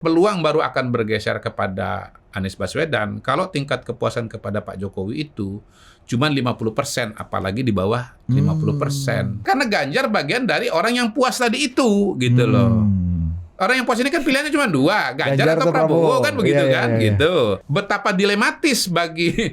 peluang baru akan bergeser kepada Anies Baswedan kalau tingkat kepuasan kepada Pak Jokowi itu cuma 50%, apalagi di bawah 50%. Karena Ganjar bagian dari orang yang puas tadi itu, gitu loh. Orang yang puas ini kan pilihannya cuma dua, Ganjar atau Prabowo kan begitu kan, gitu. Betapa dilematis bagi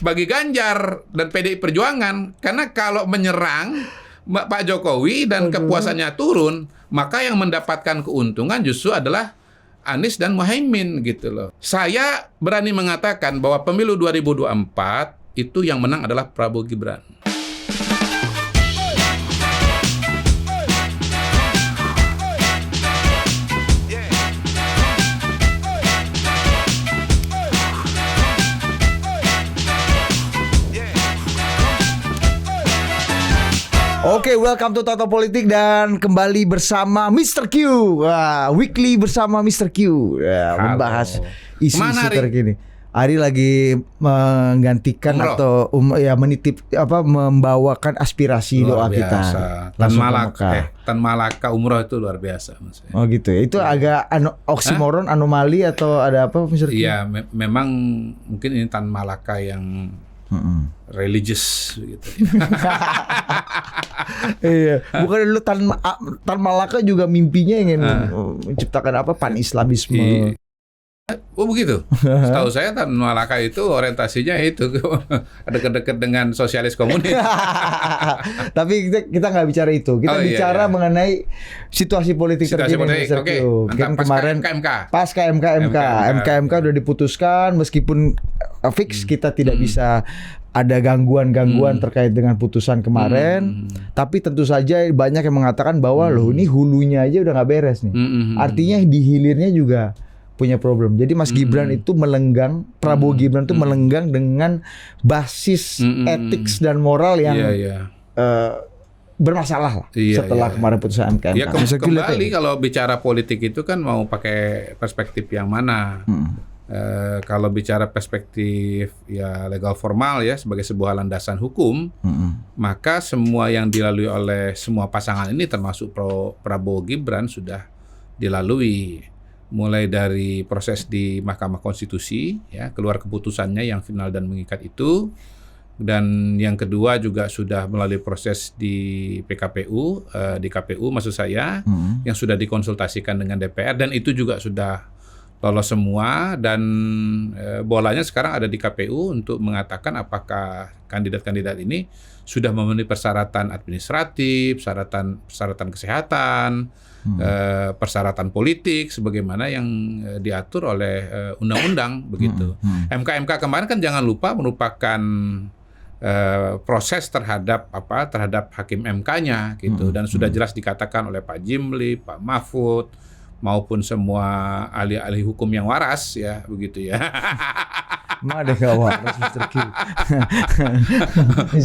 bagi Ganjar dan PDI Perjuangan, karena kalau menyerang Pak Jokowi dan kepuasannya turun, maka yang mendapatkan keuntungan justru adalah Anies dan Muhaimin, gitu loh. Saya berani mengatakan bahwa pemilu 2024 itu yang menang adalah Prabowo Gibran. Oke, welcome to Toto Politik dan kembali bersama Mr. Q. Wah, weekly bersama Mr. Q. Ya, membahas isu-isu terkini. Ari lagi menggantikan atau menitip membawakan aspirasi luar doa biasa. kita. Tan Malaka umroh itu luar biasa maksudnya. Oh gitu ya. Itu agak oksimoron, anomali atau ada apa Mr. Q? Iya, memang mungkin ini Tan Malaka yang religious gitu. Iya, bukan dulu Tan Malaka juga mimpinya ingin menciptakan pan-Islamisme. Oh begitu. Setahu saya Tan Malaka itu orientasinya itu dekat-dekat dengan sosialis komunis. Tapi kita nggak bicara itu. Kita bicara mengenai situasi politik terkini. Oke. Kan kemarin pas MK udah diputuskan, meskipun fix kita tidak bisa ada gangguan terkait dengan putusan kemarin, tapi tentu saja banyak yang mengatakan bahwa loh ini hulunya aja udah nggak beres nih. Artinya di hilirnya juga punya problem. Jadi Mas Gibran itu melenggang, Prabowo Gibran itu melenggang dengan basis etik dan moral yang bermasalah lah setelah kemarin putusan MK. Ya kembali kalau bicara politik itu kan mau pakai perspektif yang mana? Kalau bicara perspektif ya legal formal ya sebagai sebuah landasan hukum, maka semua yang dilalui oleh semua pasangan ini termasuk Prabowo Gibran sudah dilalui, mulai dari proses di Mahkamah Konstitusi ya, keluar keputusannya yang final dan mengikat itu, dan yang kedua juga sudah melalui proses di PKPU, di KPU maksud saya, yang sudah dikonsultasikan dengan DPR dan itu juga sudah lolos semua, dan bolanya sekarang ada di KPU untuk mengatakan apakah kandidat-kandidat ini sudah memenuhi persyaratan administratif, persyaratan kesehatan, persyaratan politik sebagaimana yang diatur oleh undang-undang begitu. MK kemarin kan jangan lupa merupakan proses terhadap hakim MK-nya gitu, dan sudah jelas dikatakan oleh Pak Jimli, Pak Mahfud maupun semua ahli-ahli hukum yang waras ya begitu ya. Ada nggak waras Mr. Q?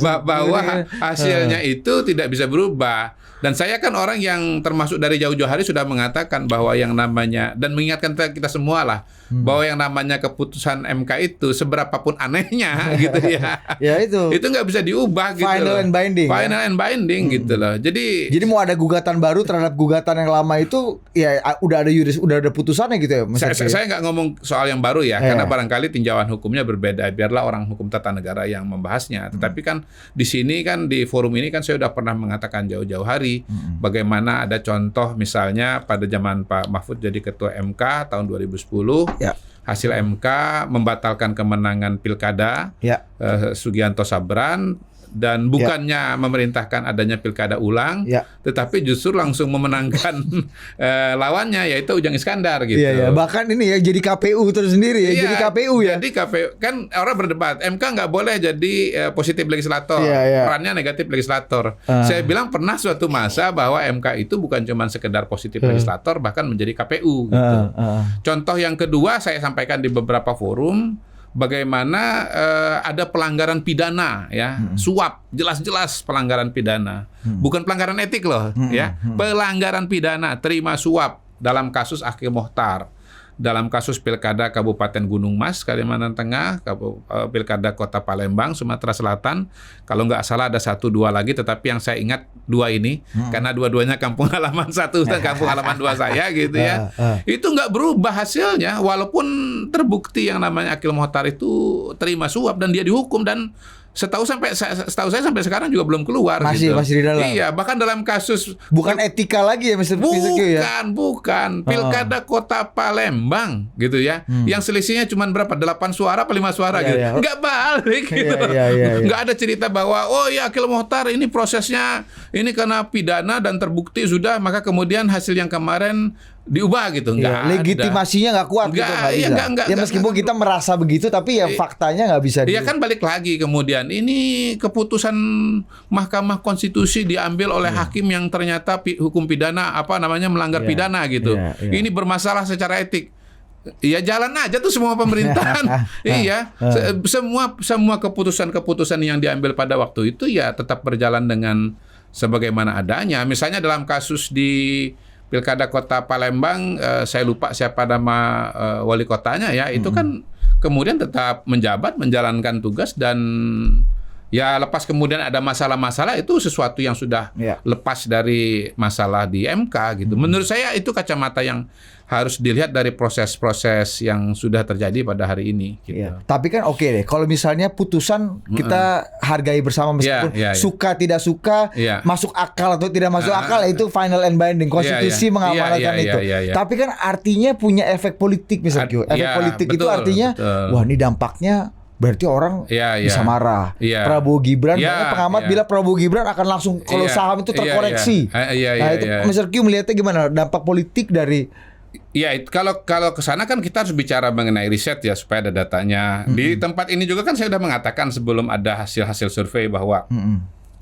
Bahwa hasilnya itu tidak bisa berubah. Dan saya kan orang yang termasuk dari jauh-jauh hari sudah mengatakan bahwa yang namanya, dan mengingatkan kita semua lah, bahwa yang namanya keputusan MK itu seberapapun anehnya gitu ya. Ya itu nggak bisa diubah gitu. Final and binding. Final and binding gitu loh. Jadi mau ada gugatan baru terhadap gugatan yang lama itu ya udah ada putusannya gitu ya. Saya nggak ngomong soal yang baru ya, karena barangkali tinjauan hukumnya berbeda. Biarlah orang hukum tata negara yang membahasnya. Tetapi kan di sini kan di forum ini kan saya udah pernah mengatakan jauh-jauh hari bagaimana ada contoh misalnya pada zaman Pak Mahfud jadi ketua MK tahun 2010, hasil MK membatalkan kemenangan pilkada Sugianto Sabran, dan bukannya memerintahkan adanya pilkada ulang, tetapi justru langsung memenangkan lawannya yaitu Ujang Iskandar gitu. Bahkan ini ya jadi KPU terus sendiri ya, jadi KPU ya. Jadi KPU kan orang berdebat, MK nggak boleh jadi positif legislator, perannya negatif legislator. Saya bilang pernah suatu masa bahwa MK itu bukan cuma sekedar positif legislator, bahkan menjadi KPU gitu. Contoh yang kedua saya sampaikan di beberapa forum, bagaimana ada pelanggaran pidana ya, suap, jelas-jelas pelanggaran pidana, bukan pelanggaran etik loh ya, pelanggaran pidana, terima suap dalam kasus Akil Mohtar. dalam kasus pilkada Kabupaten Gunung Mas, Kalimantan Tengah, pilkada Kota Palembang, Sumatera Selatan. Kalau nggak salah ada 1-2 lagi, tetapi yang saya ingat 2 ini, karena dua-duanya kampung halaman 1 dan kampung halaman 2 saya gitu ya. Itu nggak berubah hasilnya, walaupun terbukti yang namanya Akil Mokhtar itu terima suap dan dia dihukum, dan setahu saya sampai sekarang juga belum keluar. Masih di dalam. Iya, bahkan dalam kasus bukan etika lagi ya, Mr. Q ya. Bukan. Pilkada Kota Palembang gitu ya. Yang selisihnya cuma berapa? 8 suara apa 5 suara gitu. Nggak balik gitu. Nggak ada cerita bahwa oh ya Akil Mokhtar ini prosesnya ini karena pidana dan terbukti sudah, maka kemudian hasil yang kemarin diubah gitu. Nggak ada. Legitimasinya nggak kuat gitu. Ya meskipun kita merasa begitu, tapi ya faktanya nggak bisa. Iya kan, balik lagi kemudian ini keputusan Mahkamah Konstitusi diambil oleh hakim yang ternyata hukum pidana melanggar pidana gitu. Ini bermasalah secara etik. Ya jalan aja tuh semua pemerintahan. Iya, semua keputusan yang diambil pada waktu itu ya tetap berjalan dengan sebagaimana adanya. Misalnya dalam kasus di Pilkada Kota Palembang, saya lupa siapa nama wali kotanya ya, itu kan kemudian tetap menjabat, menjalankan tugas, dan ya lepas kemudian ada masalah-masalah, itu sesuatu yang sudah lepas dari masalah di MK gitu. Menurut saya itu kacamata yang harus dilihat dari proses-proses yang sudah terjadi pada hari ini gitu. Tapi kan oke deh, kalau misalnya putusan kita hargai bersama, meskipun suka tidak suka, masuk akal atau tidak masuk akal, itu final and binding, konstitusi mengamanatkan itu. Tapi kan artinya punya efek politik misalnya. Efek politik itu artinya wah ini dampaknya berarti orang bisa marah. Prabowo Gibran, banyak pengamat bilang Prabowo Gibran akan langsung kalau saham itu terkoreksi. Nah itu Mr. Q melihatnya gimana dampak politik dari? Ya, kalau ke sana kan kita harus bicara mengenai riset ya, supaya ada datanya. Di tempat ini juga kan saya sudah mengatakan sebelum ada hasil-hasil survei bahwa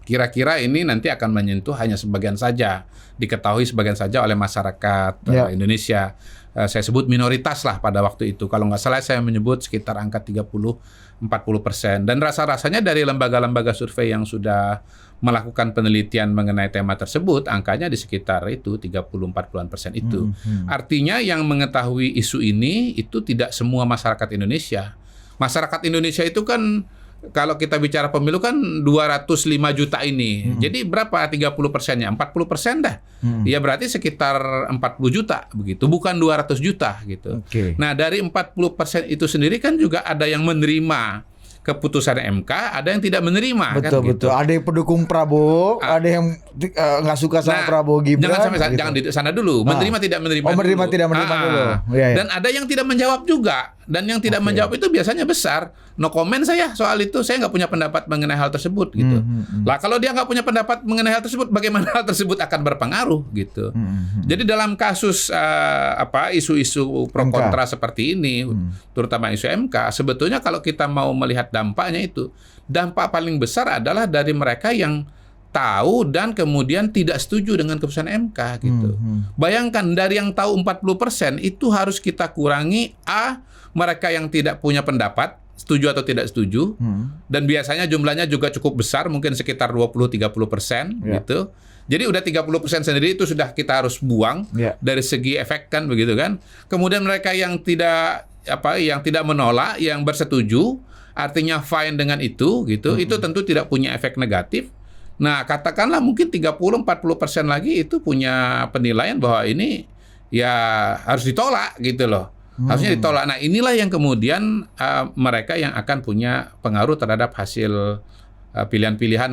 kira-kira ini nanti akan menyentuh hanya sebagian saja, diketahui sebagian saja oleh masyarakat Indonesia. Saya sebut minoritas lah pada waktu itu. Kalau nggak salah saya menyebut sekitar angka 30-40%. Dan rasa-rasanya dari lembaga-lembaga survei yang sudah melakukan penelitian mengenai tema tersebut, angkanya di sekitar itu 30-40% itu. Artinya yang mengetahui isu ini itu tidak semua masyarakat Indonesia. Masyarakat Indonesia itu kan kalau kita bicara pemilu kan 205 juta ini. Jadi berapa 30%-nya? 40% dah. Ya berarti sekitar 40 juta begitu, bukan 200 juta gitu. Nah, dari 40% itu sendiri kan juga ada yang menerima keputusan MK, ada yang tidak menerima. Betul. Ada yang pendukung Prabowo, ada yang nggak suka sama Prabowo Gibran. Jangan di sana dulu. Menerima tidak menerima. Menerima tidak menerima dulu. Dan ada yang tidak menjawab juga. Dan yang tidak menjawab itu biasanya besar. No comment saya soal itu. Saya nggak punya pendapat mengenai hal tersebut gitu. Lah kalau dia nggak punya pendapat mengenai hal tersebut, bagaimana hal tersebut akan berpengaruh gitu. Jadi dalam kasus isu-isu pro kontra seperti ini, terutama isu MK, sebetulnya kalau kita mau melihat dampaknya itu, dampak paling besar adalah dari mereka yang tahu dan kemudian tidak setuju dengan keputusan MK gitu. Bayangkan dari yang tahu 40% itu harus kita kurangi mereka yang tidak punya pendapat, setuju atau tidak setuju, dan biasanya jumlahnya juga cukup besar, mungkin sekitar 20-30% gitu. Jadi udah 30% sendiri itu sudah kita harus buang dari segi efek kan begitu kan. Kemudian mereka yang tidak menolak, yang bersetuju, artinya fine dengan itu gitu, itu tentu tidak punya efek negatif. Nah, katakanlah mungkin 30-40% lagi itu punya penilaian bahwa ini ya harus ditolak gitu loh. Harusnya ditolak. Nah, inilah yang kemudian mereka yang akan punya pengaruh terhadap hasil pilihan-pilihan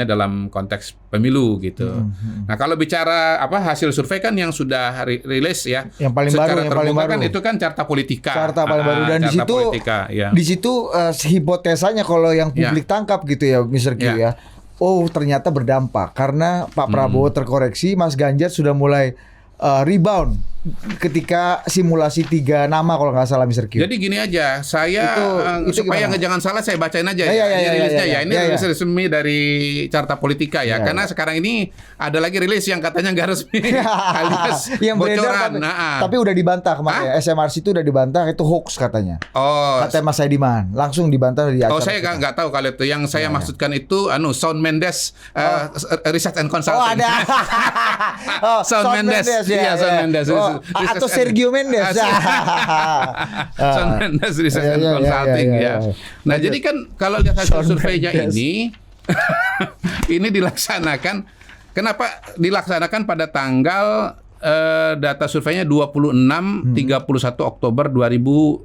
dalam konteks pemilu gitu. Nah, kalau bicara hasil survei kan yang sudah rilis ya, yang paling secara baru, terbuka kan itu kan Carta Politika. Carta paling baru, dan di situ hipotesanya kalau yang publik tangkap gitu ya, Mr. Q ya. Oh, ternyata berdampak karena Pak Prabowo terkoreksi, Mas Ganjar sudah mulai rebound ketika simulasi 3 nama kalau nggak salah, Mr. Q. Jadi gini aja, saya itu supaya jangan salah saya bacain aja rilisnya. Ini rilis resmi dari Carta Politika ya. Karena sekarang ini ada lagi rilis yang katanya nggak resmi alias yang bocoran. Tapi udah dibantah kemarin ya. SMRC itu udah dibantah, itu hoax katanya. Kata Mas Saidiman langsung dibantah di acara. Saya nggak tahu kalau itu. Yang saya maksudkan itu Shawn Mendes Research and Consulting. Ada. Shawn Mendes. Iya, Shawn Mendes. atau Sergio Mendes. Shawn Mendes Research and Consulting ya. Nah, jadi kan kalau lihat hasil surveinya ini ini dilaksanakan, kenapa dilaksanakan pada tanggal data surveinya 26 31 Oktober 2023.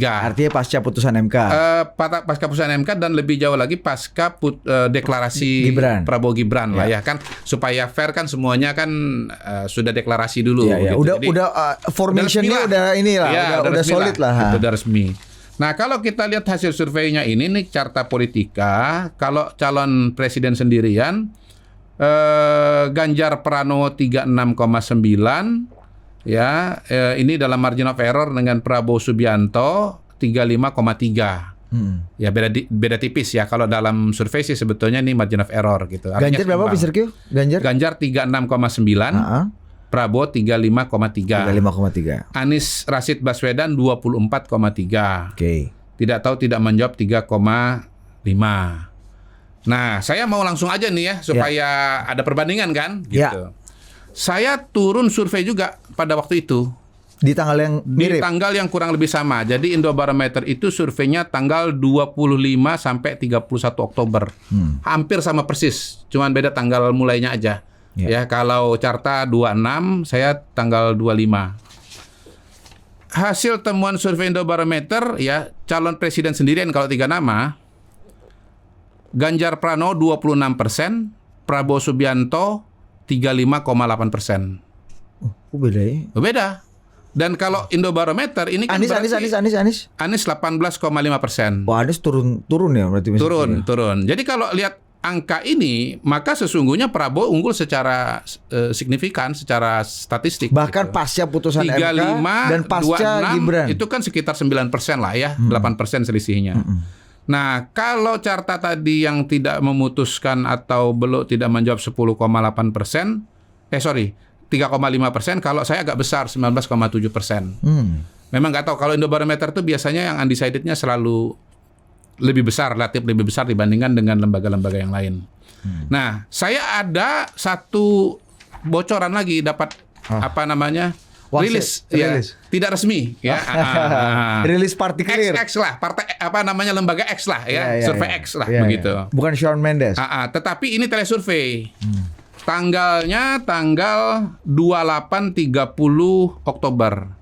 Artinya pasca putusan MK. Pasca putusan MK dan lebih jauh lagi pasca deklarasi Prabowo Gibran lah ya kan, supaya fair kan semuanya kan sudah deklarasi dulu gitu. Udah formationnya udah inilah, udah solid lah. Itu udah resmi. Nah, kalau kita lihat hasil surveinya ini nih, Carta Politika, kalau calon presiden sendirian Ganjar Pranowo 36,9 ya, ini dalam margin of error dengan Prabowo Subianto 35,3. Ya beda tipis ya, kalau dalam survei sih sebetulnya ini margin of error gitu. Ganjar berapa Mr. Q? Ganjar 36,9. Prabowo 35,3. Anies Rashid Baswedan 24,3. Tidak tahu tidak menjawab 3,5. Nah, saya mau langsung aja nih ya supaya ada perbandingan kan gitu. Saya turun survei juga pada waktu itu. Di tanggal yang mirip. Di tanggal yang kurang lebih sama. Jadi Indobarometer itu surveinya tanggal 25 sampai 31 Oktober. Hampir sama persis, cuman beda tanggal mulainya aja. Ya, kalau Carta 26, saya tanggal 25. Hasil temuan survei Indobarometer ya, calon presiden sendirian kalau 3 nama, Ganjar Pranowo 26%, Prabowo Subianto 35,8%. Beda ya? Beda. Dan kalau Indobarometer ini kan Anies 18,5%. Wah, Anies turun ya berarti. Turun. Jadi kalau lihat angka ini, maka sesungguhnya Prabowo unggul secara signifikan, secara statistik. Bahkan gitu. Pasca putusan 35, MK dan pasca 26, Gibran. Itu kan sekitar 9% lah ya, 8% selisihnya. Nah, kalau Carta tadi yang tidak memutuskan atau belum tidak menjawab 10,8%, 3,5%, kalau saya agak besar 19,7%. Memang nggak tahu, kalau Indobarometer itu biasanya yang undecided-nya selalu lebih besar, relatif lebih besar dibandingkan dengan lembaga-lembaga yang lain. Nah, saya ada satu bocoran lagi dapat rilis, ya, tidak resmi ya. Rilis partikelir. X lah, partai lembaga X lah ya, survei X lah begitu. Bukan Shawn Mendes. Tetapi ini telesurvei. Tanggalnya tanggal 28-30 Oktober.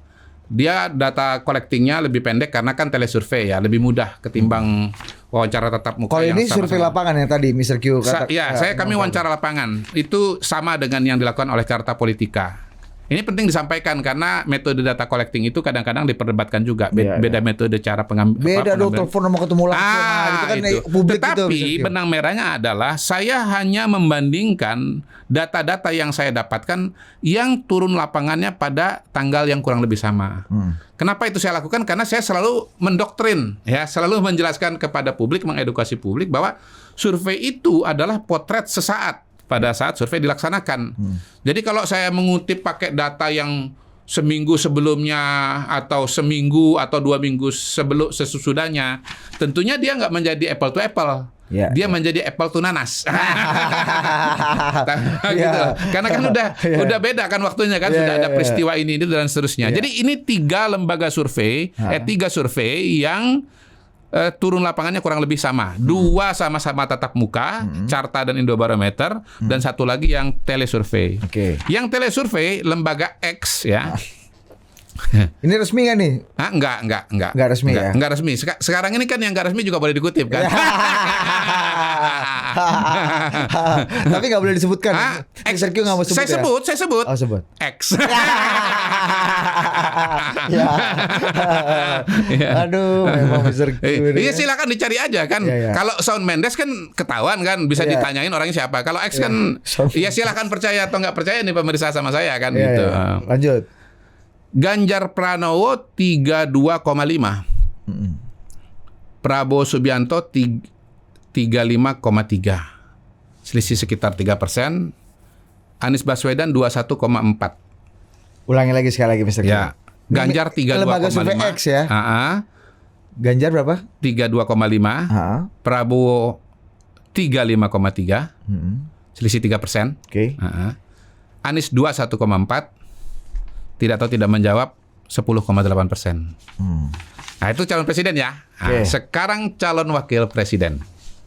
Dia data collectingnya lebih pendek karena kan telesurvei ya, lebih mudah ketimbang wawancara tatap muka. Kalau ini survei lapangan yang tadi Mr. Q kata. Kami wawancara lapangan. Itu sama dengan yang dilakukan oleh Carta Politika. Ini penting disampaikan karena metode data collecting itu kadang-kadang diperdebatkan juga. Beda metode cara pengambilan. Beda dong, telepon mau ketemu langsung. Itu kan publik. Tetapi benang merahnya adalah saya hanya membandingkan data-data yang saya dapatkan yang turun lapangannya pada tanggal yang kurang lebih sama. Kenapa itu saya lakukan? Karena saya selalu mendoktrin, ya, selalu menjelaskan kepada publik, mengedukasi publik bahwa survei itu adalah potret sesaat pada saat survei dilaksanakan. Jadi kalau saya mengutip pakai data yang seminggu sebelumnya atau seminggu atau 2 minggu sesudahnya, tentunya dia nggak menjadi apple to apple. Dia menjadi apple to nanas. Gitu. Karena kan udah beda kan waktunya kan, sudah ada peristiwa ini dan seterusnya. Jadi ini 3 lembaga survei, 3 survei yang turun lapangannya kurang lebih sama. 2 sama-sama tatap muka, Carta dan Indobarometer, dan 1 lagi yang telesurvei. Yang telesurvei lembaga X ya. Ini resmi nggak nih? Enggak resmi ya? Enggak resmi. Sekarang ini kan yang enggak resmi juga boleh dikutip kan? Tapi nggak boleh disebutkan. Mr. Q nggak mau sebut. Saya sebut. Oh, sebut. X. Aduh, memang Mr. Q. Iya, silakan dicari aja kan. Kalau Shawn Mendes kan ketahuan kan, bisa ditanyain orangnya siapa. Kalau X kan, ya silakan percaya atau nggak percaya nih pemirsa sama saya kan gitu. Lanjut. Ganjar Pranowo 32,5. Prabowo Subianto 35,3. Selisih sekitar 3%. Anies Baswedan 21,4. Ulangi lagi sekali lagi Mr. Q. Ya. Ganjar 32,5. Lembaga survei X ya. Ganjar berapa? 32,5. Prabowo 35,3. Selisih 3%. Oke. Anies 21,4. tidak menjawab 10,8%. Nah, itu calon presiden ya. Nah, sekarang calon wakil presiden.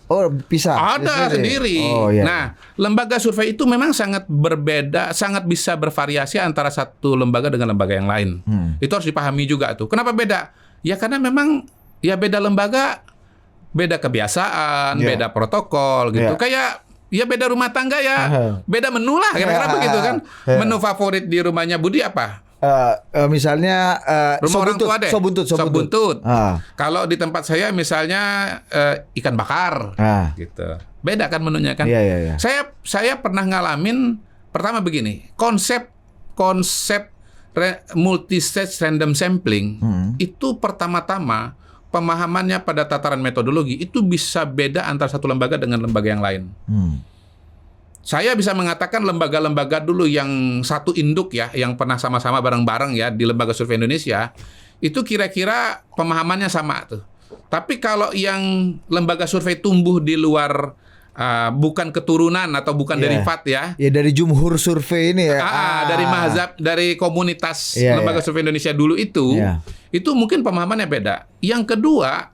Oh, bisa. Ada sendiri. Oh, iya. Nah, lembaga survei itu memang sangat berbeda, sangat bisa bervariasi antara satu lembaga dengan lembaga yang lain. Itu harus dipahami juga tuh. Kenapa beda? Ya karena memang ya beda lembaga, beda kebiasaan, beda protokol gitu. Kayak ya beda rumah tangga ya, beda menu lah kira-kira begitu kan. Menu favorit di rumahnya Budi apa? Misalnya Rumah orang tua deh. Sop buntut. Kalau di tempat saya misalnya ikan bakar, gitu. Beda kan menunya kan. Iya. Saya pernah ngalamin pertama begini, konsep multi-stage random sampling itu pertama-tama pemahamannya pada tataran metodologi itu bisa beda antara satu lembaga dengan lembaga yang lain. Saya bisa mengatakan lembaga-lembaga dulu yang satu induk ya, yang pernah sama-sama bareng-bareng ya di Lembaga Survei Indonesia, itu kira-kira pemahamannya sama tuh. Tapi kalau yang lembaga survei tumbuh di luar, bukan keturunan atau bukan derivat ya. Ya dari jumhur survei ini ya. Dari mazhab, dari komunitas Lembaga Survei Indonesia dulu itu mungkin pemahamannya beda. Yang kedua,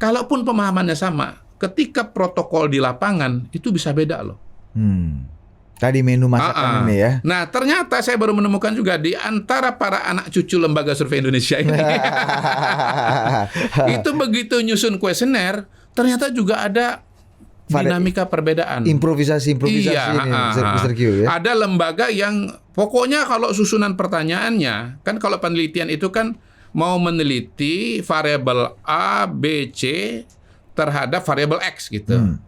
kalaupun pemahamannya sama, ketika protokol di lapangan itu bisa beda loh. Tadi menu masakan ini ya. Nah, ternyata saya baru menemukan juga di antara para anak cucu Lembaga Survei Indonesia ini itu begitu nyusun kuesioner, ternyata juga ada dinamika perbedaan. Improvisasi ini, Mr. Q ya. Ada lembaga yang pokoknya kalau susunan pertanyaannya, kan kalau penelitian itu kan mau meneliti variabel A, B, C terhadap variabel X gitu.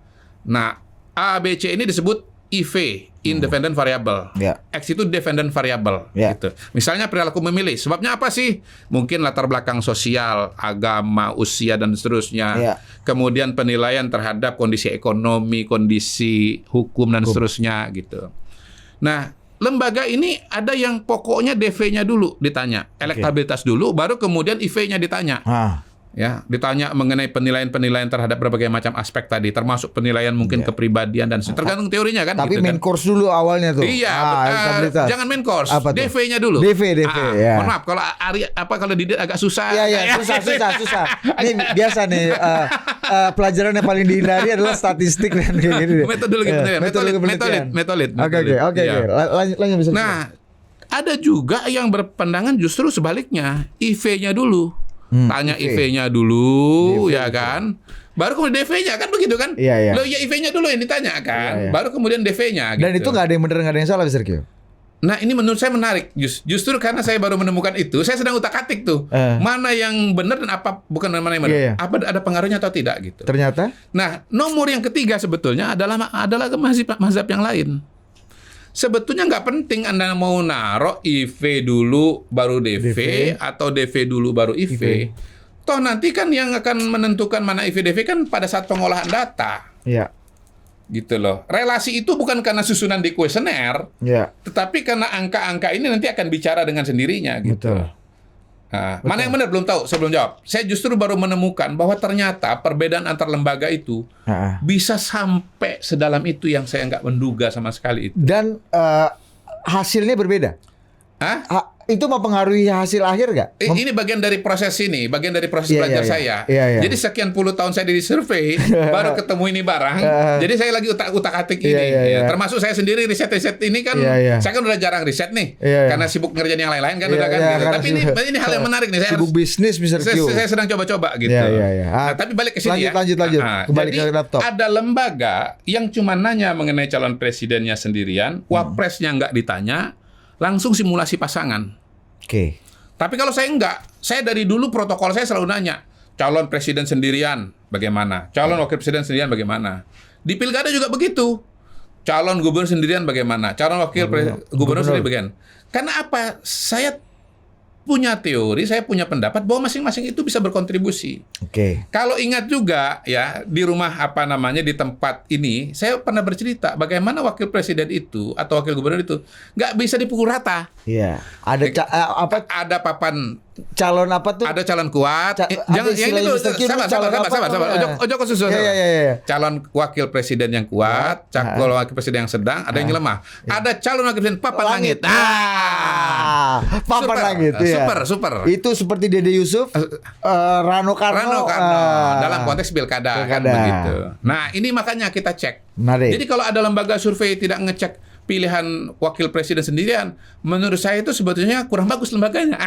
Nah, A, B, C ini disebut IV, independent variable. X itu dependent variable. Gitu. Misalnya perilaku memilih. Sebabnya apa sih? Mungkin latar belakang sosial, agama, usia, dan seterusnya. Kemudian penilaian terhadap kondisi ekonomi, kondisi hukum, dan seterusnya. Gitu. Nah, lembaga ini ada yang pokoknya DV-nya dulu ditanya. Elektabilitas dulu, baru kemudian IV-nya ditanya. Ya, ditanya mengenai penilaian-penilaian terhadap berbagai macam aspek tadi, termasuk penilaian mungkin kepribadian dan tergantung teorinya kan. Tapi gitu, main course dulu awalnya tuh. Iya, jangan main course. DV-nya dulu. DV. Mohon maaf kalau Didit agak susah. Iya, susah. Ini biasa nih pelajaran yang paling dihindari adalah statistik dan kayak gitu. Metodologi penelitian. Oke. Lanjut bisa. Nah, ada juga yang berpandangan justru sebaliknya, IV-nya dulu. Tanya IV-nya dulu, ya kan? Baru kemudian DV-nya kan begitu kan? Loh ya IV-nya dulu yang ditanya kan? Baru kemudian DV-nya. Dan itu nggak ada yang benar, nggak ada yang salah, Mr. Q. Nah, ini menurut saya menarik. Justru karena saya baru menemukan itu, saya sedang utak-atik tuh. Mana yang benar dan apa bukan mana yang benar. Apa ada pengaruhnya atau tidak gitu. Ternyata? Nah, nomor yang ketiga sebetulnya adalah mazhab yang lain. Sebetulnya nggak penting Anda mau naruh IV dulu baru DV atau DV dulu baru IV. Toh nanti kan yang akan menentukan mana IV DV kan pada saat pengolahan data. Iya. Gitu loh. Relasi itu bukan karena susunan di kuesioner, tetapi karena angka-angka ini nanti akan bicara dengan sendirinya gitu. Betul. Nah, mana yang benar belum tahu, saya belum jawab. Saya justru baru menemukan bahwa ternyata perbedaan antar lembaga itu bisa sampai sedalam itu yang saya nggak menduga sama sekali itu. Dan hasilnya berbeda. Itu mempengaruhi hasil akhir nggak? Ini bagian dari proses belajar saya. Jadi sekian puluh tahun saya di survei, baru ketemu ini barang. Jadi saya lagi utak-atik ini. Termasuk saya sendiri riset ini kan, saya kan udah jarang riset nih, karena sibuk ngerjain yang lain-lain kan udah kan. Gitu. Tapi ini hal yang menarik nih. Sibuk bisnis, Mr. Q. Saya sedang coba-coba gitu. Nah, tapi balik ke sini lanjut. Kembali ke laptop. Ada lembaga yang cuma nanya mengenai calon presidennya sendirian, wapresnya nggak ditanya. Langsung simulasi pasangan. Oke. Tapi kalau saya enggak, saya dari dulu protokol saya selalu nanya, calon presiden sendirian bagaimana? Calon wakil presiden sendirian bagaimana? Di pilkada juga begitu. Calon gubernur sendirian bagaimana? Calon wakil gubernur sendirian bagaimana? Karena apa? Saya punya teori, saya punya pendapat bahwa masing-masing itu bisa berkontribusi. Oke. Kalau ingat juga ya di rumah di tempat ini, saya pernah bercerita bagaimana wakil presiden itu atau wakil gubernur itu nggak bisa dipukul rata. Iya. Ada papan calon apa tuh? Ada calon kuat. Jangan yang itu sabar. Ojo kesusun. Ya. Calon wakil presiden yang kuat, calon wakil presiden yang sedang, ada yang lemah. Ada calon wakil presiden papan langit. Papan langit ya. Super. Itu seperti Dede Yusuf, Rano Karno dalam konteks pilkada kan begitu. Nah, ini makanya kita cek. Menarik. Jadi kalau ada lembaga survei tidak ngecek pilihan wakil presiden sendirian, menurut saya itu sebetulnya kurang bagus lembaganya.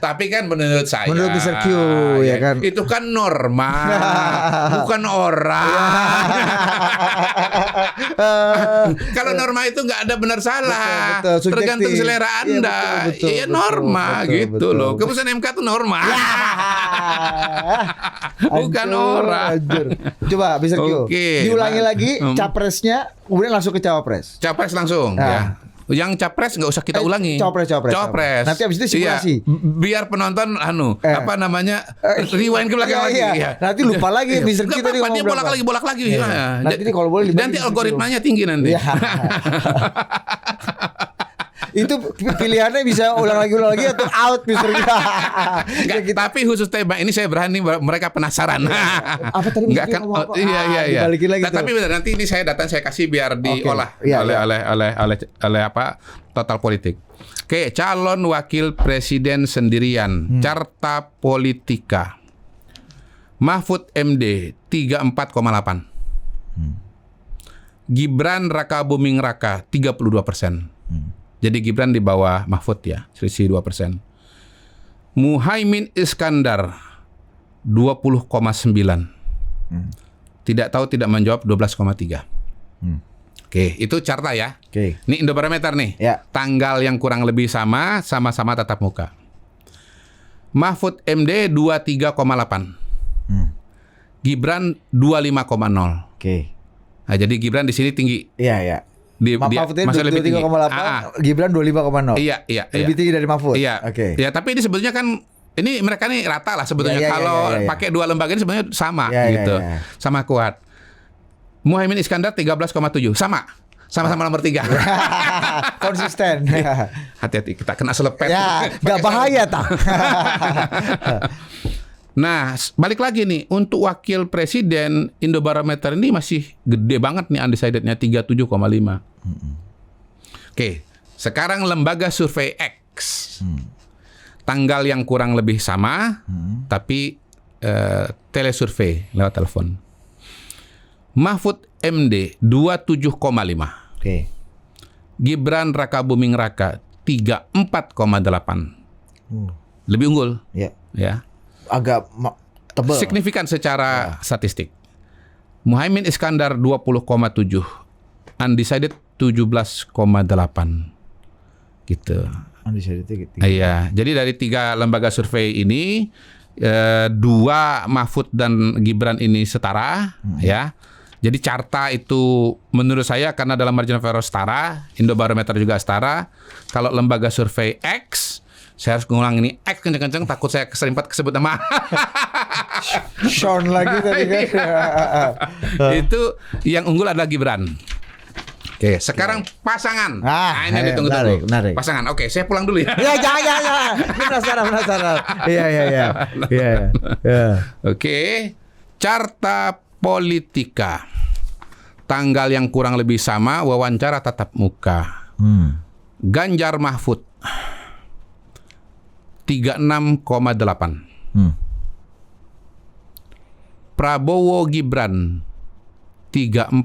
Tapi kan menurut saya, menurut Mr. Q ya kan, itu kan norma, bukan orang. Kalau norma itu nggak ada benar salah, betul, tergantung selera Anda. Iya norma gitu loh. Keputusan MK itu norma, bukan orang. Coba Mr. Q, diulangi lagi capresnya. Kemudian langsung ke cawapres. Capres langsung, ya. Yang capres nggak usah kita ulangi. Cawapres. Nanti abis itu simulasi. Iya. Biar penonton apa namanya rewind ke belakang lagi. Iya. Nanti lupa lagi. Mr. Q tadi ngomong dia bolak lagi. Iya. Nanti kalau boleh. Nanti algoritmanya tinggi nanti. Iya. Itu pilihannya bisa ulang lagi atau out Mr. Q. Tapi khusus tema ini saya berani mereka penasaran. Apa tadi nggak kan? Iya. Dibalikin lagi Tapi benar nanti ini saya kasih biar diolah oleh apa total politik. Oke, calon wakil presiden sendirian, Carta Politika. Mahfud MD 34,8. Gibran Raka Buming Raka 32%. Jadi Gibran di bawah Mahfud ya, selisih 2%. Muhaimin Iskandar 20,9. Tidak tahu tidak menjawab 12,3. Oke, itu carta ya. Oke. Ini Indobarometer nih. Ya. Tanggal yang kurang lebih sama-sama tatap muka. Mahfud MD 23,8. Gibran 25,0 Oke. Nah, jadi Gibran di sini tinggi. Iya. Mahfud masih lebih tinggi. 23,8, Gibran 25,0 Iya. Lebih tinggi dari Mahfud. Iya. Oke. Ya, tapi ini sebetulnya kan ini mereka nih rata lah sebetulnya. Kalau pakai dua lembaga ini sebenarnya sama gitu. Sama kuat. Muhaimin Iskandar 13,7. Sama-sama nomor 3. Konsisten. Hati-hati kita kena selepet. Ya, enggak bahaya tak. Nah, balik lagi nih, untuk wakil presiden Indobarometer ini masih gede banget nih undecided-nya 37,5. Oke, sekarang lembaga survei X. Tanggal yang kurang lebih sama, tapi telesurvei lewat telepon. Mahfud MD 27,5. Oke. Gibran Raka Buming Raka 34,8. Lebih unggul. Ya. Agak tebal. Signifikan secara statistik. Muhaimin Iskandar 20,7. Undecided 17,8. Gitu. Undecided gitu. Iya. Jadi dari 3 lembaga survei ini 2 Mahfud dan Gibran ini setara, ya. Jadi carta itu menurut saya karena dalam margin of error setara, Indobarometer juga setara. Kalau lembaga survei X, saya harus ngulang ini X kenceng-kenceng, takut saya kesebut nama. Sean lagi tadi kan. Itu yang unggul adalah Gibran. Oke, sekarang pasangan. Ini ditunggu-tunggu. Pasangan. Oke, saya pulang dulu ya. Ya, jangan. Penasaran. Iya. Oke. Carta Politika. Tanggal yang kurang lebih sama, wawancara tatap muka. Ganjar Mahfud 36,8. Prabowo Gibran 34,7.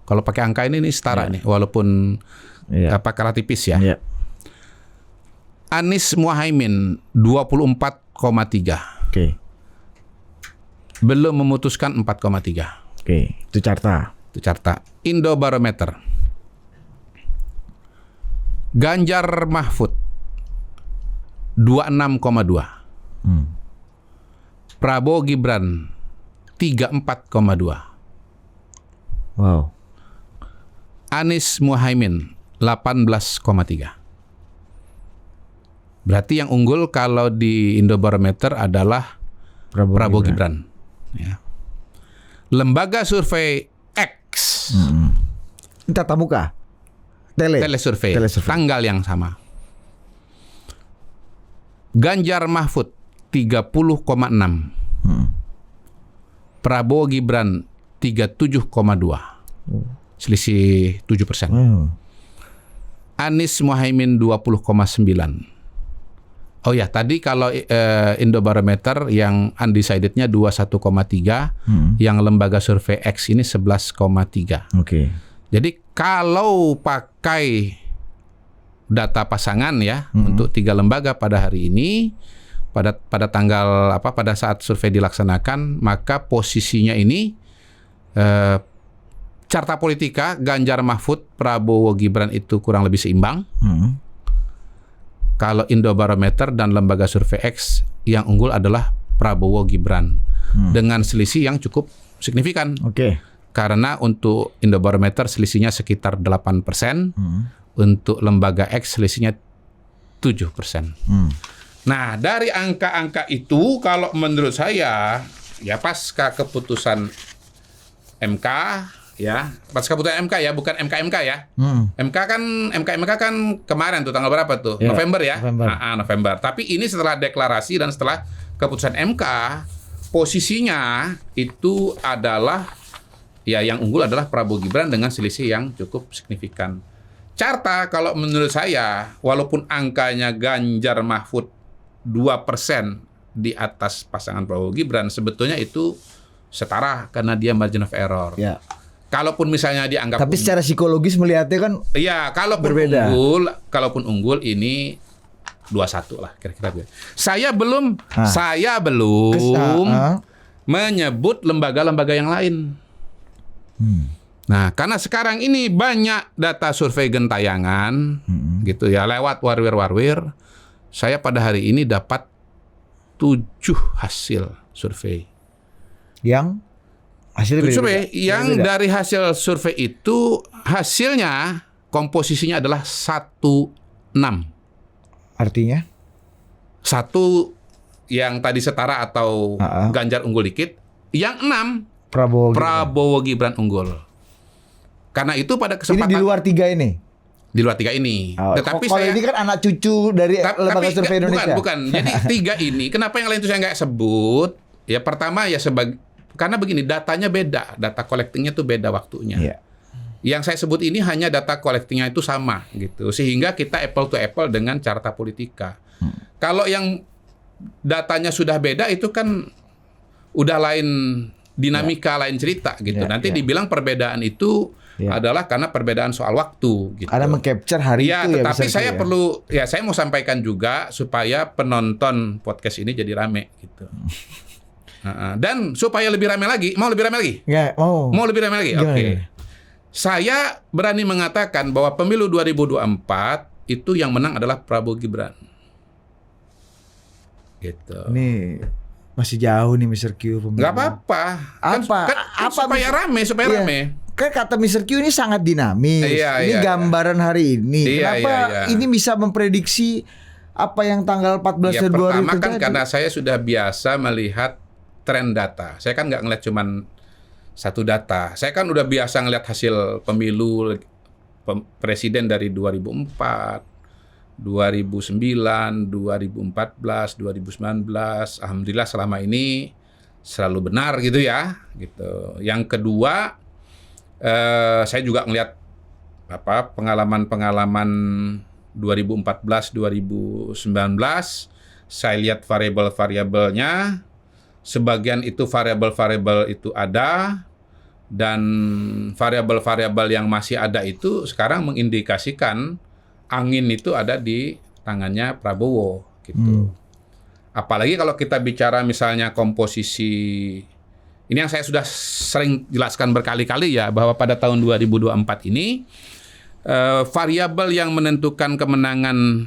Kalau pakai angka ini setara nih, walaupun kalah tipis ya. Anies Muhaimin 24,3. Oke. Belum memutuskan 4,3. Oke, itu carta. Indobarometer. Ganjar Mahfud 26,2. Prabowo Gibran 34,2. Wow. Anies Muhaimin 18,3. Berarti yang unggul kalau di Indobarometer adalah Prabowo Gibran. Ya. Lembaga survei X. Tatap muka. Telesurvei. Tanggal yang sama. Ganjar Mahfud 30,6. Prabowo Gibran 37,2. Selisih 7%. Anies Muhaimin 20,9. Oh ya, tadi kalau Indobarometer yang undecided-nya 21,3, yang lembaga survei X ini 11,3. Oke. Jadi kalau pakai data pasangan ya untuk 3 lembaga pada hari ini, pada tanggal pada saat survei dilaksanakan, maka posisinya ini Carta Politika Ganjar Mahfud, Prabowo Gibran itu kurang lebih seimbang. Kalau Indobarometer dan lembaga survei X, yang unggul adalah Prabowo Gibran dengan selisih yang cukup signifikan. Oke. Karena untuk Indobarometer selisihnya sekitar 8%, untuk lembaga X selisihnya 7%. Nah, dari angka-angka itu kalau menurut saya ya pasca keputusan MK ya, pasca keputusan MK ya, bukan MK ya. MK kan kemarin tuh tanggal berapa tuh? Ya, November ya? November. Tapi ini setelah deklarasi dan setelah keputusan MK, posisinya itu adalah ya yang unggul adalah Prabowo Gibran dengan selisih yang cukup signifikan. Carta kalau menurut saya walaupun angkanya Ganjar Mahfud 2% di atas pasangan Prabowo Gibran, sebetulnya itu setara karena dia margin of error. Ya. Kalaupun misalnya dianggap tapi secara psikologis melihatnya kan iya, kalaupun unggul ini 2-1 lah kira-kira. Saya belum menyebut lembaga-lembaga yang lain. Nah, karena sekarang ini banyak data survei gentayangan gitu ya, lewat warwir. Saya pada hari ini dapat 7 hasil survei. Yang hasilnya survei yang dari hasil survei itu hasilnya komposisinya adalah 1-6. Artinya? 1 yang tadi setara atau Ganjar unggul dikit, yang 6 Prabowo Gibran unggul. Karena itu pada kesempatan ini di luar 3 ini. Di luar 3 ini. Tetapi kalau ini kan anak cucu dari lembaga survei Indonesia. Bukan. Jadi 3 ini, kenapa yang lain itu saya nggak sebut? Ya pertama ya karena begini, datanya beda, data collectingnya tuh beda waktunya. Yeah. Yang saya sebut ini hanya data collectingnya itu sama gitu, sehingga kita apple to apple dengan Carta Politika. Kalau yang datanya sudah beda itu kan udah lain dinamika, lain cerita gitu. Nanti dibilang perbedaan itu adalah karena perbedaan soal waktu gitu. Ada meng-capture hari itu ya. Tetapi saya perlu saya mau sampaikan juga supaya penonton podcast ini jadi rame gitu. Dan supaya lebih rame lagi, mau lebih rame lagi? Nggak, mau lebih rame lagi? Oke. Saya berani mengatakan bahwa pemilu 2024 itu yang menang adalah Prabowo Gibran. Gitu. Nih masih jauh nih Mr. Q. Nggak apa-apa. Kan supaya rame. Kan kata Mr. Q ini sangat dinamis. Ini gambaran hari ini. Kenapa ini bisa memprediksi apa yang tanggal 14 Februari terjadi? Pertama kan karena saya sudah biasa melihat tren data. Saya kan nggak ngeliat cuman satu data. Saya kan udah biasa ngeliat hasil pemilu presiden dari 2004, 2009, 2014, 2019. Alhamdulillah selama ini selalu benar gitu ya. Gitu. Yang kedua, saya juga ngeliat pengalaman 2014, 2019. Saya lihat variabel-variabelnya. Sebagian itu variabel-variabel itu ada, dan variabel-variabel yang masih ada itu sekarang mengindikasikan angin itu ada di tangannya Prabowo gitu. Apalagi kalau kita bicara misalnya komposisi, ini yang saya sudah sering jelaskan berkali-kali ya, bahwa pada tahun 2024 ini variabel yang menentukan kemenangan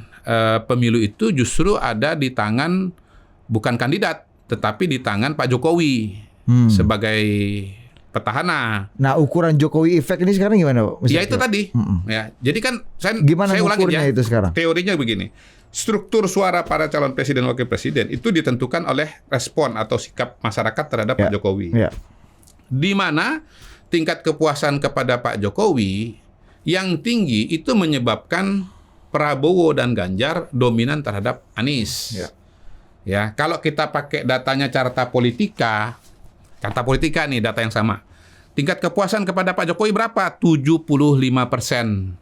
pemilu itu justru ada di tangan bukan kandidat, tetapi di tangan Pak Jokowi sebagai petahana. Nah, ukuran Jokowi efek ini sekarang gimana, Pak? Ya itu tadi. Ya, jadi kan saya ulangin ya. Itu sekarang? Teorinya begini. Struktur suara para calon presiden dan wakil presiden itu ditentukan oleh respon atau sikap masyarakat terhadap Pak Jokowi. Di mana tingkat kepuasan kepada Pak Jokowi yang tinggi itu menyebabkan Prabowo dan Ganjar dominan terhadap Anies. Ya, kalau kita pakai datanya Carta Politika nih data yang sama. Tingkat kepuasan kepada Pak Jokowi berapa? 75%.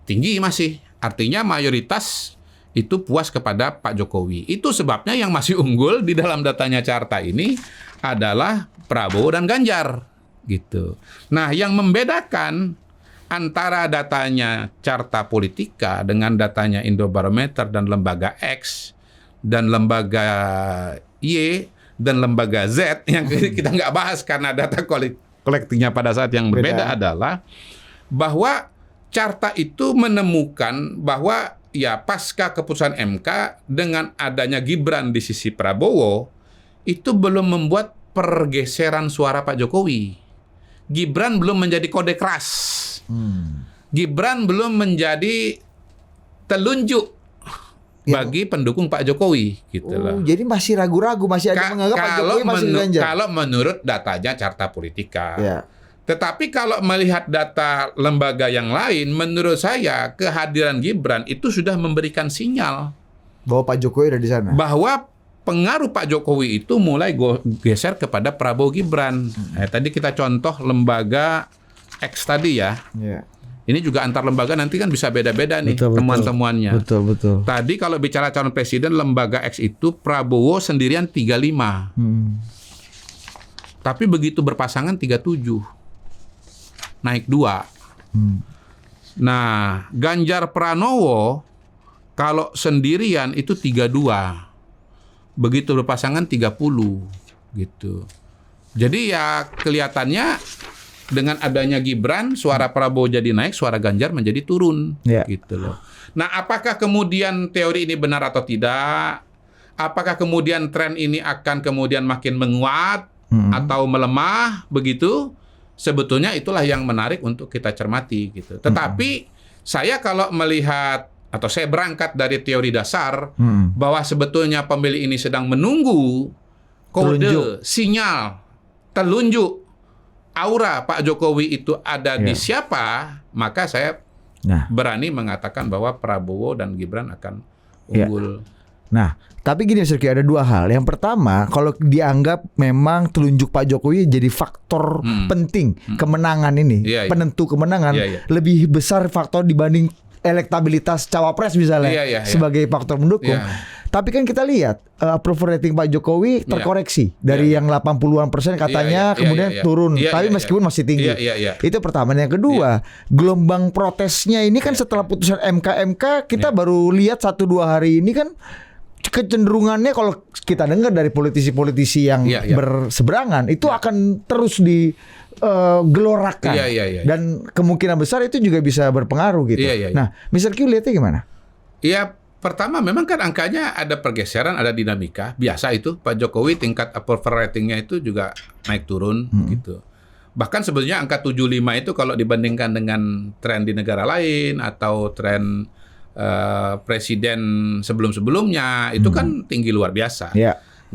Tinggi masih. Artinya mayoritas itu puas kepada Pak Jokowi. Itu sebabnya yang masih unggul di dalam datanya Carta ini adalah Prabowo dan Ganjar. Gitu. Nah, yang membedakan antara datanya Carta Politika dengan datanya Indobarometer dan lembaga X dan lembaga Y dan lembaga Z yang kita nggak bahas karena data kolektifnya pada saat yang berbeda adalah bahwa Carta itu menemukan bahwa ya pasca keputusan MK dengan adanya Gibran di sisi Prabowo itu belum membuat pergeseran suara Pak Jokowi. Gibran belum menjadi kode keras. Gibran belum menjadi telunjuk bagi pendukung Pak Jokowi gitu loh. Jadi masih ragu-ragu, masih ada menganggap Pak Jokowi masih Ganjar. Kalau menurut datanya Carta Politika. Ya. Tetapi kalau melihat data lembaga yang lain, menurut saya kehadiran Gibran itu sudah memberikan sinyal bahwa Pak Jokowi ada di sana. Bahwa pengaruh Pak Jokowi itu mulai geser kepada Prabowo Gibran. Tadi kita contoh lembaga X tadi ya. Ya. Ini juga antar lembaga nanti kan bisa beda-beda nih temuan-temuannya. Betul. Tadi kalau bicara calon presiden lembaga X itu Prabowo sendirian 35. Tapi begitu berpasangan 37. Naik 2. Nah, Ganjar Pranowo kalau sendirian itu 32. Begitu berpasangan 30 gitu. Jadi ya kelihatannya dengan adanya Gibran, suara Prabowo jadi naik, suara Ganjar menjadi turun, gitu loh. Nah, apakah kemudian teori ini benar atau tidak? Apakah kemudian tren ini akan kemudian makin menguat atau melemah, begitu? Sebetulnya itulah yang menarik untuk kita cermati, gitu. Tetapi saya kalau melihat atau saya berangkat dari teori dasar bahwa sebetulnya pemilih ini sedang menunggu kode, sinyal, telunjuk, aura Pak Jokowi itu ada di siapa, maka saya berani mengatakan bahwa Prabowo dan Gibran akan unggul. Nah, tapi gini Sirki, ada dua hal. Yang pertama, kalau dianggap memang telunjuk Pak Jokowi jadi faktor penting kemenangan ini, penentu kemenangan, lebih besar faktor dibanding elektabilitas cawapres misalnya sebagai faktor mendukung. Tapi kan kita lihat approval rating Pak Jokowi terkoreksi dari yang 80-an% katanya kemudian turun. Tapi meskipun masih tinggi. Itu pertama. Yang kedua, gelombang protesnya ini kan setelah putusan MK kita baru lihat 1-2 hari ini kan kecenderungannya kalau kita dengar dari politisi-politisi yang berseberangan itu akan terus digelorakan dan kemungkinan besar itu juga bisa berpengaruh gitu. Nah, Mr. Q lihatnya gimana? Iya, pertama memang kan angkanya ada pergeseran, ada dinamika. Biasa itu Pak Jokowi tingkat approval ratingnya itu juga naik turun gitu. Bahkan sebenarnya angka 75 itu kalau dibandingkan dengan tren di negara lain atau tren presiden sebelum-sebelumnya itu kan tinggi luar biasa.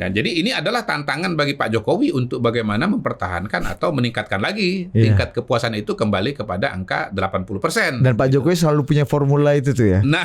Nah, jadi ini adalah tantangan bagi Pak Jokowi untuk bagaimana mempertahankan atau meningkatkan lagi tingkat kepuasan itu kembali kepada angka 80%. Dan Pak Jokowi selalu punya formula itu tuh ya. Nah,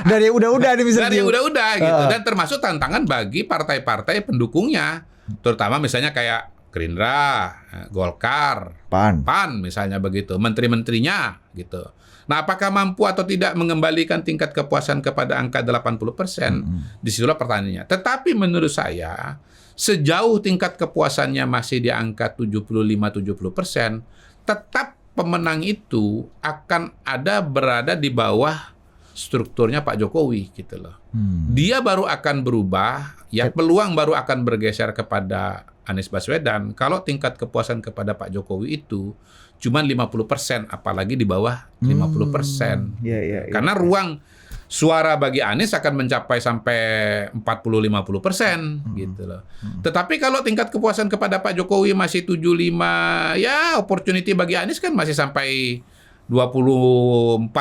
dari yang udah-udah nih misalnya. Dari yang udah-udah gitu. Dan termasuk tantangan bagi partai-partai pendukungnya, terutama misalnya kayak Gerindra, Golkar, PAN misalnya begitu, menteri-menterinya gitu. Nah, apakah mampu atau tidak mengembalikan tingkat kepuasan kepada angka 80%? Disitulah pertanyaannya. Tetapi menurut saya, sejauh tingkat kepuasannya masih di angka 75-70%, tetap pemenang itu akan berada di bawah strukturnya Pak Jokowi gitu loh. Dia baru akan berubah, peluang baru akan bergeser kepada Anies Baswedan kalau tingkat kepuasan kepada Pak Jokowi itu cuma 50%, apalagi di bawah 50%. Karena ruang suara bagi Anies akan mencapai sampai 40-50% gitu loh. Tetapi kalau tingkat kepuasan kepada Pak Jokowi masih 75, ya opportunity bagi Anies kan masih sampai 24-25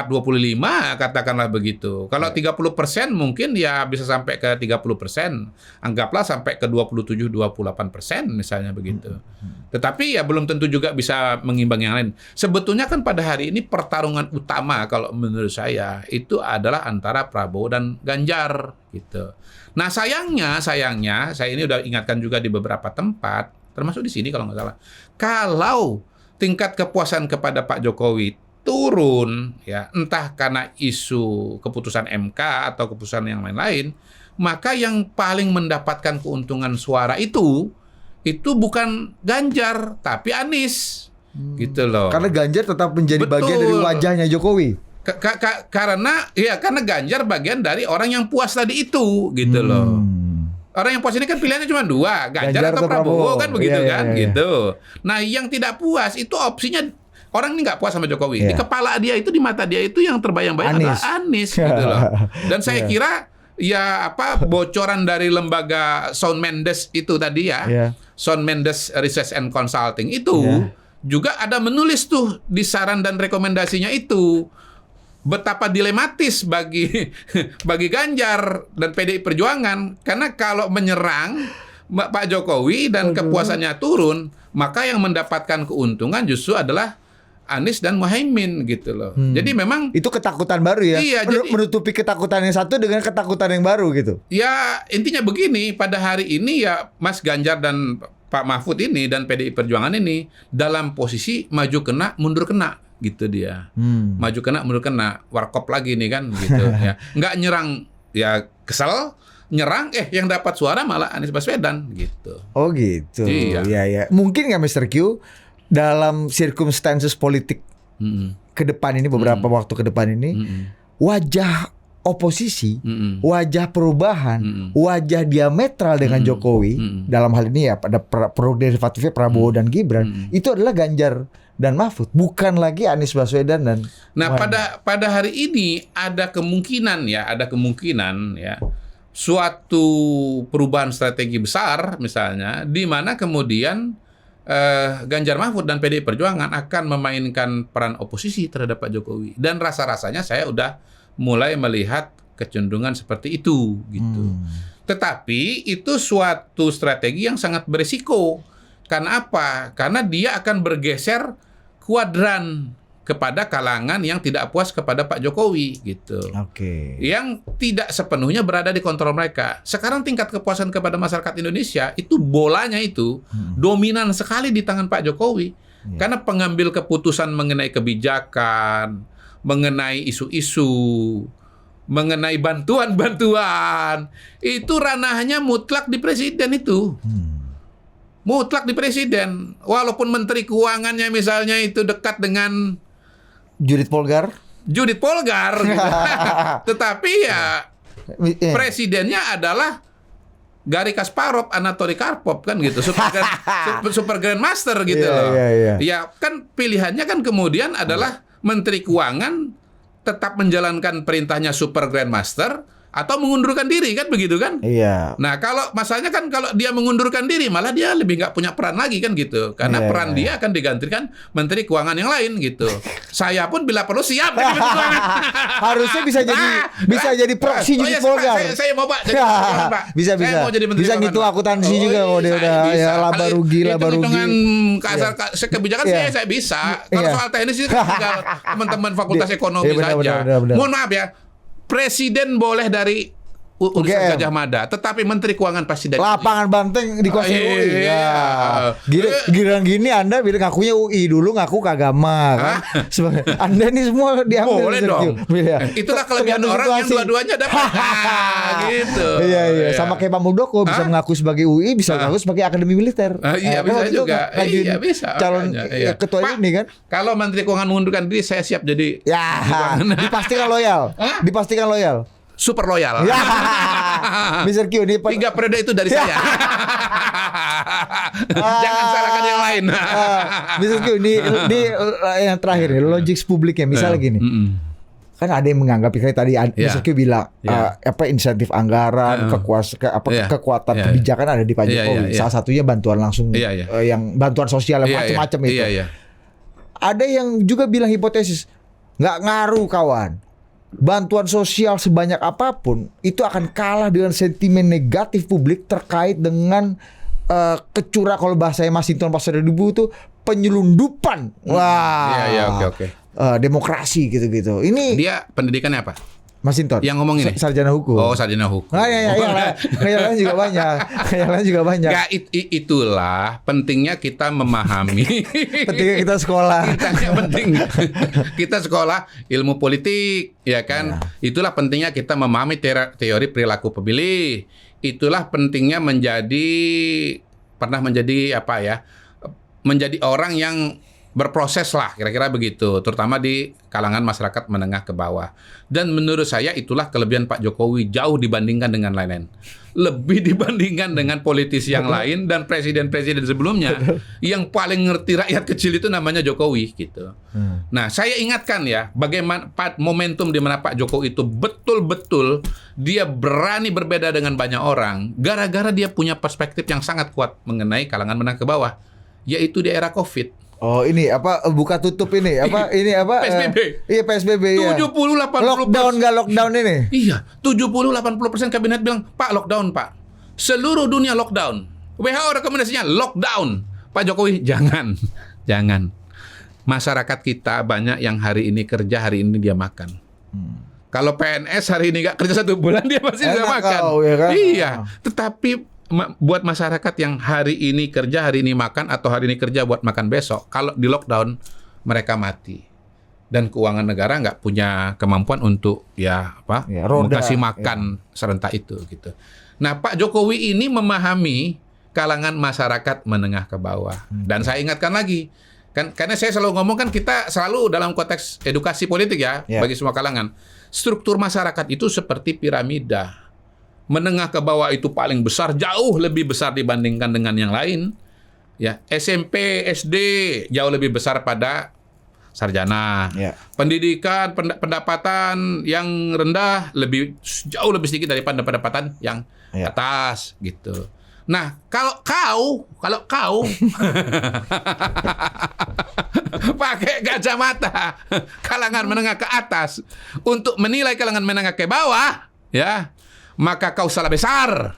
katakanlah begitu. Kalau 30% mungkin ya bisa sampai ke 30%. Anggaplah sampai ke 27-28% misalnya begitu. Tetapi ya belum tentu juga bisa mengimbang yang lain. Sebetulnya kan pada hari ini pertarungan utama kalau menurut saya itu adalah antara Prabowo dan Ganjar gitu. Nah sayangnya saya ini udah ingatkan juga di beberapa tempat, termasuk di sini kalau nggak salah. Kalau tingkat kepuasan kepada Pak Jokowi turun, ya entah karena isu keputusan MK atau keputusan yang lain-lain, maka yang paling mendapatkan keuntungan suara itu bukan Ganjar tapi Anies, gitu loh. Karena Ganjar tetap menjadi bagian dari wajahnya Jokowi. Karena Ganjar bagian dari orang yang puas tadi itu, gitu loh. Orang yang puas ini kan pilihannya cuma dua, Ganjar atau Prabowo kan begitu kan, gitu. Nah, yang tidak puas itu opsinya orang ini nggak puas sama Jokowi. Di kepala dia itu, di mata dia itu yang terbayang-bayang adalah Anies, gitu loh. Dan saya kira bocoran dari lembaga Shawn Mendes itu tadi Shawn Mendes Research and Consulting itu juga ada menulis tuh di saran dan rekomendasinya itu betapa dilematis bagi Ganjar dan PDI Perjuangan, karena kalau menyerang Pak Jokowi dan kepuasannya turun, maka yang mendapatkan keuntungan justru adalah Anies dan Muhaimin, gitu loh. Jadi memang itu ketakutan baru ya. Iya, menutupi ketakutan yang satu dengan ketakutan yang baru gitu. Ya, intinya begini, pada hari ini ya Mas Ganjar dan Pak Mahfud ini dan PDI Perjuangan ini dalam posisi maju kena, mundur kena, gitu dia. Maju kena, mundur kena, warkop lagi nih kan, gitu ya. Nggak nyerang, ya kesel, nyerang, yang dapat suara malah Anies Baswedan, gitu. Oh gitu. Iya. Ya. Mungkin nggak Mr. Q dalam circumstances politik ke depan ini, beberapa waktu ke depan ini, wajah oposisi, wajah perubahan, wajah diametral dengan Jokowi, dalam hal ini ya pada pro-derivatifnya Prabowo dan Gibran, itu adalah Ganjar dan Mahfud, bukan lagi Anies Baswedan dan pada hari ini ada kemungkinan ya suatu perubahan strategi besar misalnya, di mana kemudian Ganjar Mahfud dan PDI Perjuangan akan memainkan peran oposisi terhadap Pak Jokowi, dan rasa-rasanya saya udah mulai melihat kecenderungan seperti itu, gitu. Tetapi itu suatu strategi yang sangat berisiko. Karena apa? Karena dia akan bergeser kuadran kepada kalangan yang tidak puas kepada Pak Jokowi, gitu. Yang tidak sepenuhnya berada di kontrol mereka. Sekarang tingkat kepuasan kepada masyarakat Indonesia itu bolanya itu dominan sekali di tangan Pak Jokowi. Karena pengambil keputusan mengenai kebijakan, mengenai isu-isu, mengenai bantuan-bantuan, itu ranahnya mutlak di presiden itu. Mutlak di presiden. Walaupun Menteri Keuangannya misalnya itu dekat dengan Judit Polgar, gitu. Tetapi ya presidennya adalah Garry Kasparov, Anatoly Karpov kan gitu, super grandmaster gitu loh. Ya kan pilihannya kan kemudian adalah Menteri Keuangan tetap menjalankan perintahnya super grandmaster atau mengundurkan diri, kan begitu kan? Nah, kalau masalahnya kan kalau dia mengundurkan diri malah dia lebih nggak punya peran lagi kan gitu. Karena peran dia akan digantikan Menteri Keuangan yang lain gitu. Saya pun bila perlu siap jadi Menteri Keuangan. Harusnya bisa jadi proksi Judit Polgar. Saya mau Pak jadi Pak. Bisa. Bisa ngitung akuntansi juga kalau dia udah laba rugi. Hitung-hitungan kebijakan saya bisa. Kalau soal teknis itu tinggal teman-teman Fakultas Ekonomi saja. Mohon maaf ya. Presiden boleh dari urusan Gajah Mada, tetapi Menteri Keuangan pasti dari lapangan banteng dikuasai UI. Giliran gini Anda bilang ngakunya UI, dulu ngaku Kagama kan. Anda ini semua diambil. Boleh dong. Itulah kelebihan orang yang dua-duanya dapat. Gitu. Iya. Sama kayak Pak Muldoko bisa mengaku sebagai UI, bisa mengaku sebagai Akademi Militer. Iya bisa juga. Iya bisa. Calon ketua ini kan. Kalau Menteri Keuangan mengundurkan diri, saya siap jadi. Dipastikan loyal. Dipastikan loyal. Super loyal. Mr. Q ini 3 periode itu dari saya. Jangan salahkan yang lain. Mr. Q ini yang terakhir nih, logik publiknya misalnya gini. Kan ada yang menganggap kayak tadi Mr. Q bilang insentif anggaran, kekuatan kebijakan ada di Pak Jokowi. Salah satunya bantuan langsung yang bantuan sosial yang macam-macam itu. Ada yang juga bilang hipotesis nggak ngaruh kawan. Bantuan sosial sebanyak apapun itu akan kalah dengan sentimen negatif publik terkait dengan kalau bahasanya Mas Hinton Pasar Debu itu penyelundupan. Wah. Oke. Demokrasi gitu-gitu. Ini dia pendidikannya apa? Masinton. Yang ngomong ini. Sarjana hukum. Oh, sarjana hukum. Yang lain juga banyak. Yang lain juga banyak. Nggak, itulah pentingnya kita memahami. Pentingnya kita sekolah. Kita sekolah ilmu politik, ya kan? Ya. Itulah pentingnya kita memahami teori perilaku pemilih. Itulah pentingnya pernah menjadi apa ya? Menjadi orang yang berproses lah, kira-kira begitu, terutama di kalangan masyarakat menengah ke bawah. Dan menurut saya itulah kelebihan Pak Jokowi jauh dibandingkan dengan lain-lain. Lebih dibandingkan dengan politisi yang lain dan presiden-presiden sebelumnya. Yang paling ngerti rakyat kecil itu namanya Jokowi gitu. Nah, saya ingatkan ya, bagaimana momentum di mana Pak Jokowi itu betul-betul dia berani berbeda dengan banyak orang gara-gara dia punya perspektif yang sangat kuat mengenai kalangan menengah ke bawah, yaitu di era Covid. Oh, ini apa buka tutup ini? Apa ini apa? PSBB. Iya, PSBB ya. 70-80%. Lockdown enggak lockdown ini? Iya, 70-80% kabinet bilang, "Pak, lockdown, Pak." Seluruh dunia lockdown. WHO rekomendasinya lockdown. Pak Jokowi, jangan. Jangan. Masyarakat kita banyak yang hari ini kerja, hari ini dia makan. Kalau PNS hari ini nggak kerja 1 bulan, dia masih bisa makan. Ya kan? Iya, tetapi buat masyarakat yang hari ini kerja, hari ini makan, atau hari ini kerja buat makan besok, kalau di lockdown mereka mati. Dan keuangan negara nggak punya kemampuan untuk kasih makan serentak itu gitu. Nah, Pak Jokowi ini memahami kalangan masyarakat menengah ke bawah. Dan saya ingatkan lagi, karena saya selalu ngomong kan kita selalu dalam konteks edukasi politik ya. Bagi semua kalangan. Struktur masyarakat itu seperti piramida. Menengah ke bawah itu paling besar, jauh lebih besar dibandingkan dengan yang lain. Ya, SMP, SD jauh lebih besar pada sarjana. Pendidikan, pendapatan yang rendah jauh lebih sedikit daripada pendapatan yang atas gitu. Nah, kalau kau pakai kacamata kalangan menengah ke atas untuk menilai kalangan menengah ke bawah, ya, maka kau salah besar.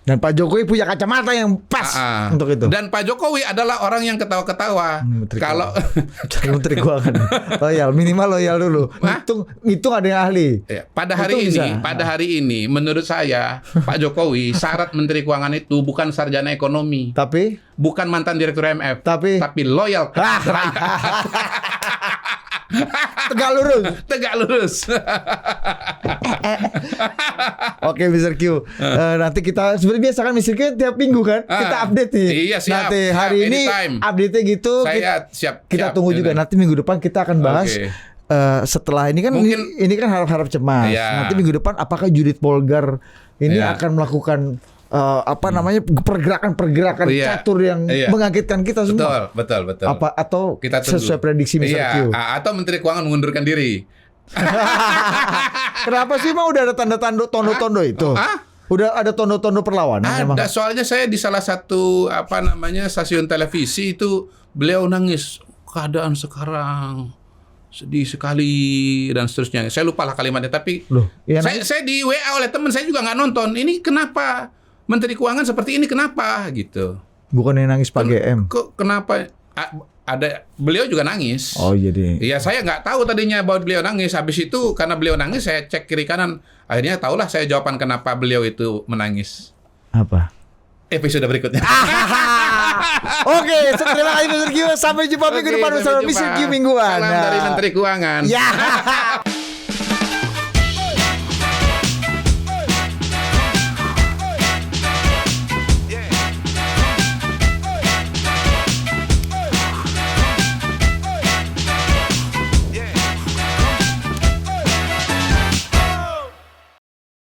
Dan Pak Jokowi punya kacamata yang pas untuk itu. Dan Pak Jokowi adalah orang yang ketawa-ketawa. Kalau Menteri Keuangan loyal, minimal loyal dulu. Hitung ada yang ahli. Ya, pada hari ini, menurut saya Pak Jokowi syarat Menteri Keuangan itu bukan sarjana ekonomi, bukan mantan direktur IMF, tapi loyal ke rakyat. Tegak lurus. Oke, Mr. Q. Nanti kita seperti biasa kan Mr. Q tiap minggu kan kita update nih. Iya, siap. Nanti hari ini update-nya gitu. Saya siap. Kita tunggu juga. Nanti minggu depan kita akan bahas. Setelah ini kan ini kan harap-harap cemas. Nanti minggu depan apakah Judith Polgar ini akan melakukan pergerakan catur yang mengagetkan kita semua. Betul. Atau kita sesuai prediksi Mr. Q. Atau Menteri Keuangan mengundurkan diri. Kenapa sih udah ada tanda-tanda tondo-tondo itu? Udah ada tondo-tondo perlawanan? Ada, soalnya saya di salah satu stasiun televisi itu beliau nangis, keadaan sekarang sedih sekali dan seterusnya. Saya lupa lah kalimatnya, tapi saya di WA oleh teman saya juga nggak nonton. Ini kenapa Menteri Keuangan seperti ini, kenapa gitu? Bukan yang nangis Pak GM. Kenapa? Ada beliau juga nangis. Oh, jadi. Iya, saya nggak tahu tadinya bahwa beliau nangis. Habis itu karena beliau nangis, saya cek kiri kanan. Akhirnya tahulah saya jawaban kenapa beliau itu menangis. Apa? Episode berikutnya. Oke, terima kasih Mr. Q. Sampai jumpa minggu depan bersama Mr. Q mingguan. Salam dari Menteri Keuangan. Ya.